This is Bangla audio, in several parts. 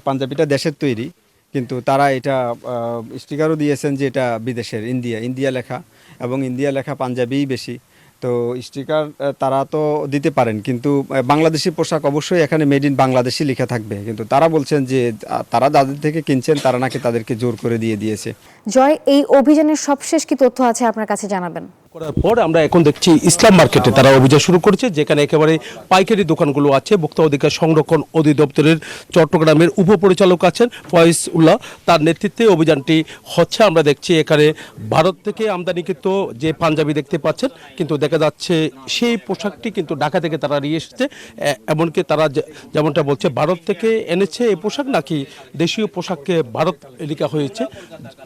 পাঞ্জাবিটা দেশের তৈরি, কিন্তু তারা এটা স্টিকারও দিয়েছেন যে এটা বিদেশের, ইন্ডিয়া লেখা, এবং ইন্ডিয়া লেখা পাঞ্জাবিই বেশি। তো স্টিকার তারা তো দিতে পারেন, কিন্তু বাংলাদেশি পোশাক অবশ্যই এখানে মেড ইন বাংলাদেশি লেখা থাকবে, কিন্তু তারা বলছেন যে তারা যাদের থেকে কিনছেন তারা নাকি তাদেরকে জোর করে দিয়ে দিয়েছে। জয়, এই অভিযানের সবশেষ কি তথ্য আছে আপনার কাছে জানাবেন? করার পর আমরা এখন দেখছি ইসলাম মার্কেটে তারা অভিযান শুরু করেছে, যেখানে একেবারে পাইকারি দোকানগুলো আছে। ভোক্তা অধিকার সংরক্ষণ অধিদপ্তরের চট্টগ্রামের উপপরিচালক আছেন ফয়েজ উল্লাহ, তার নেতৃত্বে অভিযানটি হচ্ছে। আমরা দেখছি এখানে ভারত থেকে আমদানিকৃত যে পাঞ্জাবি দেখতে পাচ্ছেন, কিন্তু দেখা যাচ্ছে সেই পোশাকটি কিন্তু ঢাকা থেকে তারা নিয়ে এসেছে। এমনকি তারা যেমনটা বলছে ভারত থেকে এনেছে এই পোশাক, নাকি দেশীয় পোশাককে ভারত লেখা হয়েছে।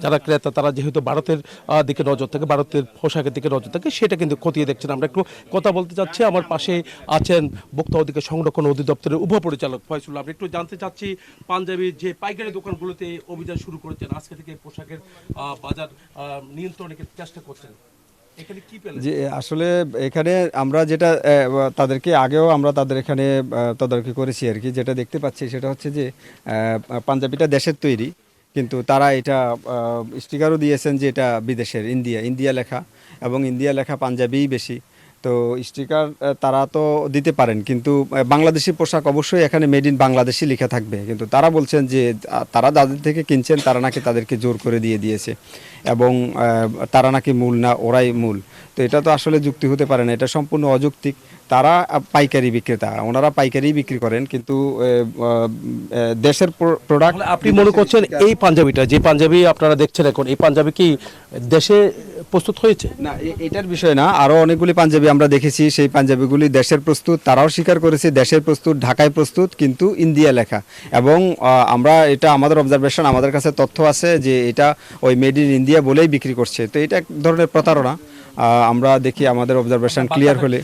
যারা ক্রেতা তারা যেহেতু ভারতের দিকে নজর থাকে, ভারতের পোশাকের দিকে নজর থাকে, সেটা কিন্তু খতিয়ে দেখছেন। আমরা একটু কথা বলতে চাচ্ছি, আমার পাশে আছেন ভোক্তা অধিকার সংরক্ষণ অধিদপ্তরের উপপরিচালক ফয়সুল্লাহ। আমরা একটু জানতে চাচ্ছি, পাঞ্জাবির যে পাইকারি দোকানগুলোতে অভিযান শুরু করেছেন, আজকে থেকে পোশাকের বাজার নিয়ন্ত্রণের চেষ্টা করছেন, এখানে কি পেলেন? যে আসলে এখানে আমরা যেটা তাদেরকে আগেও আমরা তাদের এখানে তদারকি করেছি আর কি, যেটা দেখতে পাচ্ছি সেটা হচ্ছে যে পাঞ্জাবিটা দেশের তৈরি, কিন্তু তারা এটা স্টিকারও দিয়েছেন যে এটা বিদেশের, ইন্ডিয়া লেখা, এবং ইন্ডিয়া লেখা পাঞ্জাবিই বেশি। তো স্টিকার তারা তো দিতে পারেন, কিন্তু বাংলাদেশি পোশাক অবশ্যই এখানে মেড ইন বাংলাদেশি লেখা থাকবে, কিন্তু তারা বলছেন যে তারা যাদের থেকে কিনছেন তারা নাকি তাদেরকে জোর করে দিয়ে দিয়েছে, এবং তারা নাকি মূল না, ওরাই মূল। তো এটা তো আসলে যুক্তি হতে পারে না, এটা সম্পূর্ণ অযৌক্তিক। তারা পাইকারি বিক্রেতা, ওনারা পাইকারি বিক্রি করেন, কিন্তু দেশের প্রোডাক্ট। আপনি মনে করছেন এই পাঞ্জাবিটা, যে পাঞ্জাবি আপনারা দেখছেন এখন, এই পাঞ্জাবি কি দেশে প্রস্তুত হয়েছে? না, এটার বিষয় না, আরও অনেকগুলি পাঞ্জাবি আমরা দেখেছি, সেই পাঞ্জাবিগুলি দেশের প্রস্তুত, তারাও স্বীকার করেছে দেশের প্রস্তুত, ঢাকায় প্রস্তুত, কিন্তু ইন্ডিয়া লেখা। এবং আমরা এটা আমাদের অবজারভেশন, আমাদের কাছে তথ্য আছে যে এটা ওই মেড ইন ইন্ডিয়া বলেই বিক্রি করছে। তো এটা এক ধরনের প্রতারণা। আমরা দেখি আমাদের অবজারভেশন ক্লিয়ার হলে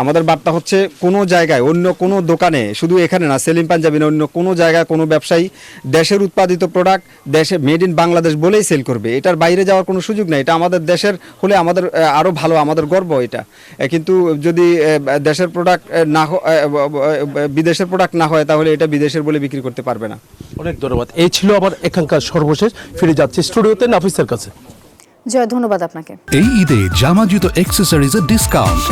আমাদের বার্তা হচ্ছে, কোনো জায়গায় অন্য কোনো দোকানে, শুধু এখানে না সেলিম পাঞ্জাবি না, অন্য কোনো জায়গায় কোনো ব্যবসায়ী দেশের উৎপাদিত প্রোডাক্ট দেশে মেড ইন বাংলাদেশ বলেই সেল করবে, এটার বাইরে যাওয়ার কোনো সুযোগ নেই। এটা আমাদের দেশের হলে আমাদের আরও ভালো, আমাদের গর্ব এটা। কিন্তু যদি দেশের প্রোডাক্ট না বিদেশের প্রোডাক্ট না হয়, তাহলে এটা বিদেশের বলে বিক্রি করতে পারবে না। অনেক ধন্যবাদ। এই ছিল আমার এখানকার সর্বশেষ। ফিরে যাচ্ছি স্টুডিওতে নাফিসের কাছে। জয়, ধন্যবাদ আপনাকে। এই ঈদে জামা জুতো অ্যাক্সেসরিজের ডিসকাউন্ট।